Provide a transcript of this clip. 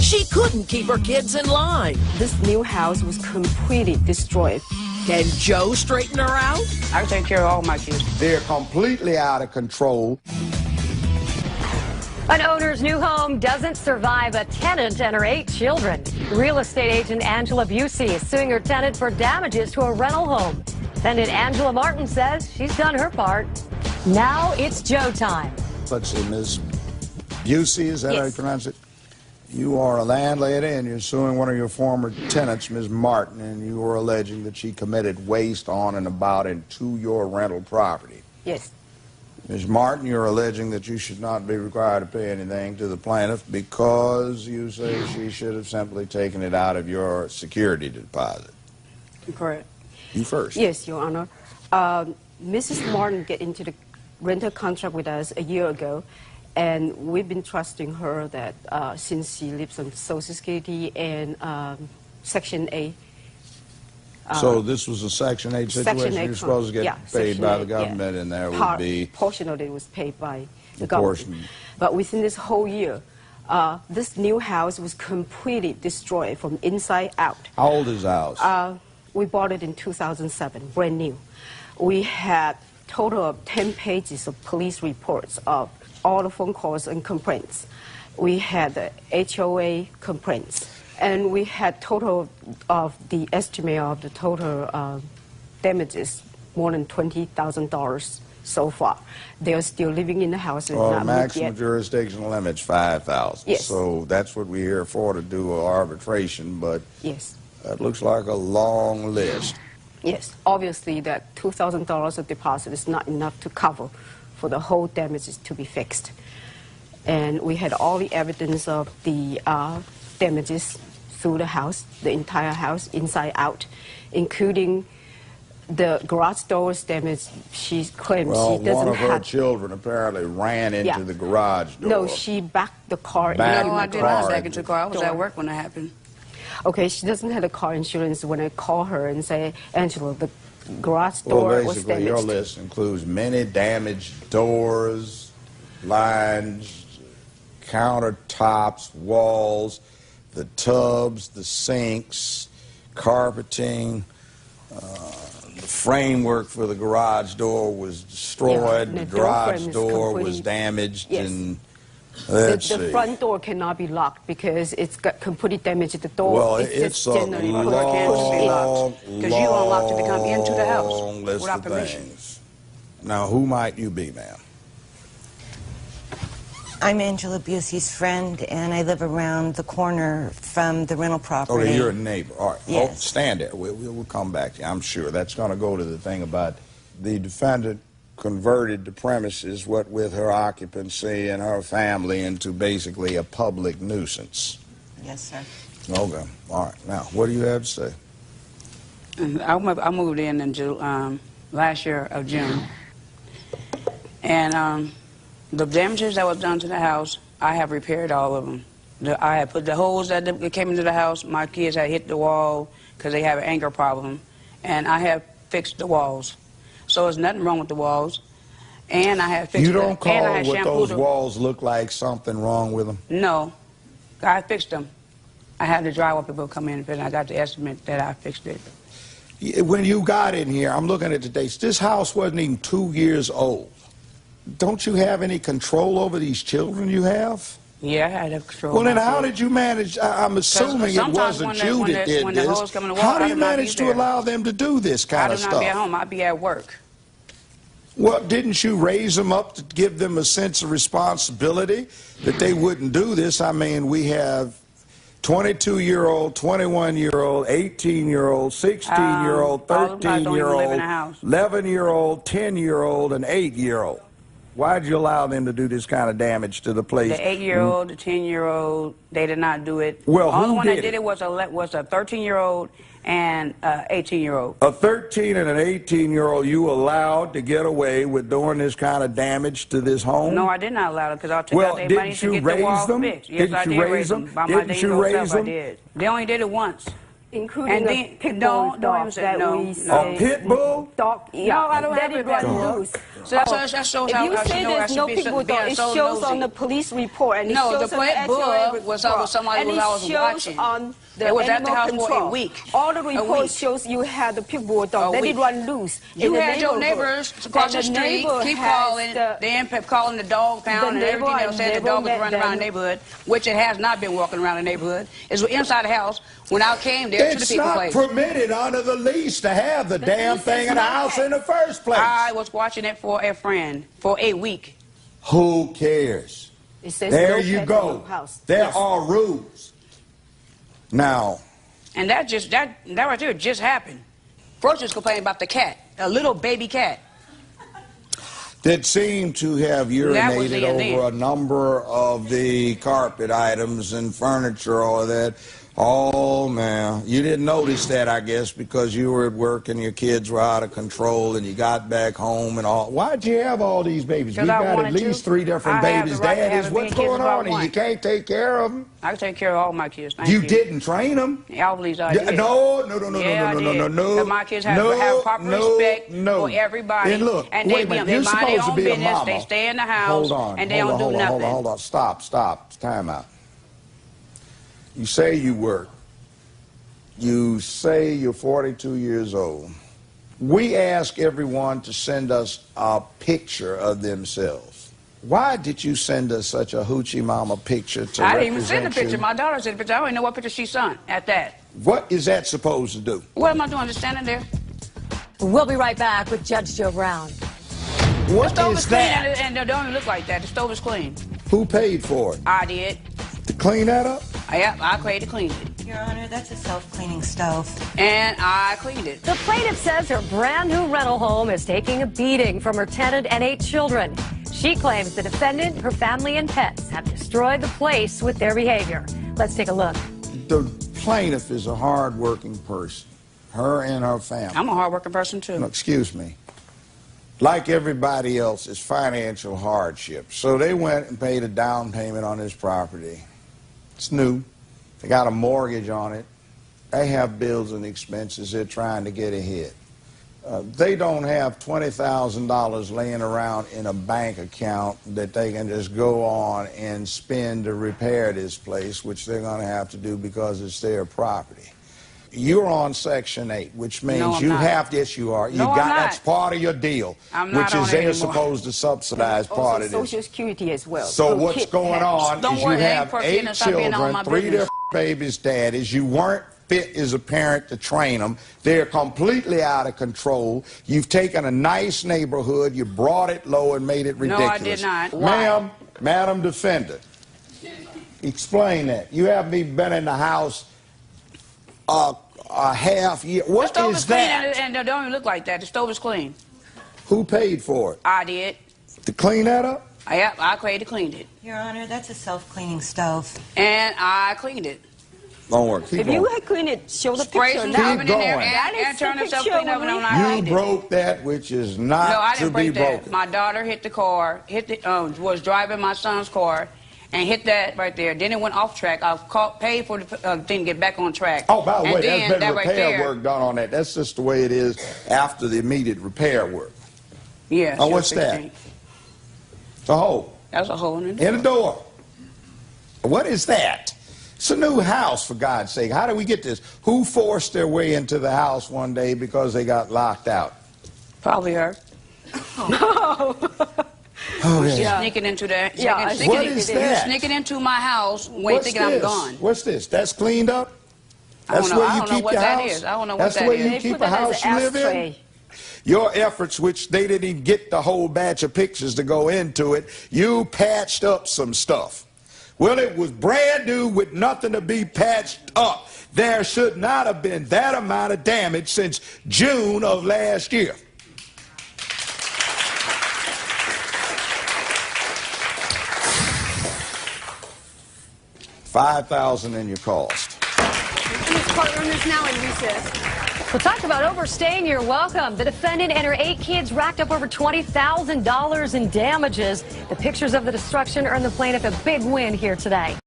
She couldn't keep her kids in line. This new house was completely destroyed. Can Joe straighten her out? I take care of all my kids. They're completely out of control. An owner's new home doesn't survive a tenant and her 8 children. Real estate agent Angela Busey is suing her tenant for damages to a rental home. Tenant Angela Martin says she's done her part. Now it's Joe time. Let's see, Ms. Busey, is that how you pronounce it? You are a landlady and you're suing one of your former tenants, Ms. Martin, and you are alleging that she committed waste on and about and to your rental property. Yes. Ms. Martin, you're alleging that you should not be required to pay anything to the plaintiff because you say she should have simply taken it out of your security deposit. Correct. You first. Yes, Your Honor. Mrs. Martin get into the rental contract with us a year ago, and we've been trusting her that since she lives on Social Security and Section 8. So this was a Section 8 situation? Section 8 You're supposed to get paid by the government, and there would be... portion of it was paid by the government. But within this whole year, this new house was completely destroyed from inside out. How old is the house? We bought it in 2007, brand new. We had total of 10 pages of police reports of all the phone calls and complaints. We had the HOA complaints. And we had total of the estimate of the total damages, more than $20,000 so far. They're still living in the house. Well, maximum jurisdictional limit's $5,000. Yes. So that's what we're here for, to do an arbitration, but yes, that looks like a long list. Yes, obviously that $2,000 of deposit is not enough to cover for the whole damages to be fixed. And we had all the evidence of the damages through the house, the entire house, inside out, including the garage doors damaged. She claims she doesn't have... Well, one of her children apparently ran into the garage door. No, she backed the car. No, I did not back into the car. I was at work when that happened. Okay, she doesn't have the car insurance. When I call her and say, Angela, the garage door was damaged. Well, basically, your list includes many damaged doors, blinds, countertops, walls, the tubs, the sinks, carpeting, the framework for the garage door was destroyed, the garage door was damaged, and let's see. The front door cannot be locked because it's got completely damaged. The door, well, it's a long, because you unlocked it to come into the house list without of permission. Things. Now, who might you be, ma'am? I'm Angela Busey's friend, and I live around the corner from the rental property. Okay, you're a neighbor. All right. Yes. Oh, stand there. We'll come back to you, I'm sure. That's going to go to the thing about the defendant converted the premises, what with her occupancy and her family, into basically a public nuisance. Yes, sir. Okay. All right. Now, what do you have to say? I moved in last year of June. And the damages that was done to the house, I have repaired all of them. I had put the holes that came into the house. My kids had hit the wall because they have an anger problem. And I have fixed the walls. So there's nothing wrong with the walls. And I have fixed You don't call what those walls look like something wrong with them? No. I fixed them. I had the drywall people come in and I got the estimate that I fixed it. When you got in here, I'm looking at the dates. This house wasn't even 2 years old. Don't you have any control over these children you have? Yeah, I had control. Well, then how did you manage? I'm assuming it wasn't you that did this. How do you manage to allow them to do this kind of stuff? I do not be at home. I'd be at work. Well, didn't you raise them up to give them a sense of responsibility that they wouldn't do this? I mean, we have 22-year-old, 21-year-old, 18-year-old, 16-year-old, 13-year-old, 11-year-old, 10-year-old, and 8-year-old. Why did you allow them to do this kind of damage to the place? The 8-year-old, the 10-year-old, they did not do it. Well, the only one that did it was a 13-year-old and an 18-year-old. A 13 and an 18-year-old you allowed to get away with doing this kind of damage to this home? No, I did not allow it because I'll take out their money to get the wall fixed. Yes, I did raise them. By my dang old self, I did. They only did it once. Including And a then- pit no, bull don't dog even say that no, we no. say A pit bull? dog. Yeah, No, I don't that have it a run pit bull. loose. So that shows If how you I should say know I there's should no be pit bull being dog, it so shows nosy. on the police report and it No, shows the on the pit bull HOA was report. somebody and was it I was shows watching. on the It was at the animal house for a control. week. All the A week. reports shows you had the pit bull A dog. That week. it run loose. You in the had your neighborhood. neighbors across the And street neighbor keep has calling, they kept calling the dog pound and neighbor everything else, I saying the never dog was met running around the them. neighborhood, which it has not been walking around the neighborhood. It's inside the house. When I came there to the It's people not place, permitted under the lease to have the damn lease thing is in the not house that. in the first place. I was watching it for a friend for a week. Who cares? It says There no you pet go. in the house. There Yes. are rules. Now, And that right there just happened. First was complaining about the cat, a little baby cat. that seemed to have That was urinated the over a number of the carpet items and furniture, all of that. Oh, man. You didn't notice that, I guess, because you were at work and your kids were out of control and you got back home and all. Why'd you have all these babies? Because We I got at wanted least to. 3 different I have babies. the right to Dad, have is as what's many kids going as I on and you want. can't take care of them? I can take care of all my kids. Thank You didn't train them? I believe I Yeah, did. no. Yeah, I did. No. 'Cause my kids have proper respect for everybody. And look, and wait a they minute. mind You're their supposed to own be a business. mama. They stay in the house. Hold on. And they don't do nothing. Hold on. Stop. Time out. You say you work. You say you're 42 years old. We ask everyone to send us a picture of themselves. Why did you send us such a hoochie mama picture to I didn't even send a represent picture. you? My daughter sent a picture. I don't even know what picture she sent at that. What is that supposed to do? What am I doing? Just standing there? We'll be right back with Judge Joe Brown. What The stove is is clean that? and it don't even look like that. The stove is clean. Who paid for it? I did. To clean that up? I created cleaned it. Your Honor, that's a self-cleaning stove. And I cleaned it. The plaintiff says her brand new rental home is taking a beating from her tenant and 8 children. She claims the defendant, her family, and pets have destroyed the place with their behavior. Let's take a look. The plaintiff is a hard-working person. Her and her family. I'm a hard-working person, too. No, excuse me. Like everybody else, it's financial hardship. So they went and paid a down payment on this property. It's new. They got a mortgage on it. They have bills and expenses they're trying to get ahead. They don't have $20,000 laying around in a bank account that they can just go on and spend to repair this place, which they're going to have to do because it's their property. You're on Section 8, which means No, I'm you not. have, yes, you are. You No, I'm got not. that's part of your deal, I'm not which on is it they're anymore. supposed to subsidize part Also of this. Social Security as well. So for what's kid going pets. on Don't is you worry, I ain't have forgetting 8 to stop being all children, my 3 business. different babies' daddies. You weren't fit as a parent to train them. They're completely out of control. You've taken a nice neighborhood, you brought it low and made it No, I ridiculous. did not. Why? Ma'am, Madam Defendant, explain that. You haven't even been in the house a half year. The What stove is is clean that? and it don't even look like that. The stove is clean. Who paid for it? I did. To clean that up? I created cleaned it. Your Honor, that's a self-cleaning stove. And I cleaned it. Don't worry. Keep If going. you had cleaned it, show the Spray picture some now. diamond in there going. That and is turn the yourself picture clean up when and we I You hide it. broke that which is not No, I to didn't be break that. broken. My daughter hit the car, was driving my son's car, and hit that right there. Then it went off track. I paid for the thing to get back on track. Oh, by the And way, then there's been that right repair there- work done on that. That's just the way it is after the immediate repair work. Yeah. Oh, sure, what's that? 16. It's a hole That was a hole in it. in the door. What is that? It's a new house, for God's sake. How did we get this? Who forced their way into the house one day because they got locked out? Probably her. Oh, She's yeah. sneaking into that. Yeah, What is that? Sneaking into my house when What's thinking I'm this? gone. What's this? That's cleaned up? I don't That's know. where I you don't know keep what your that house? is. I don't know That's what the that way is. you They keep put a that as house you live in? ashtray. Your efforts, which they didn't even get the whole batch of pictures to go into it, you patched up some stuff. Well, it was brand new with nothing to be patched up. There should not have been that amount of damage since June of last year. $5,000 in your cost. This courtroom is now in recess. We'll talk about overstaying your welcome. The defendant and her 8 kids racked up over $20,000 in damages. The pictures of the destruction earned the plaintiff a big win here today.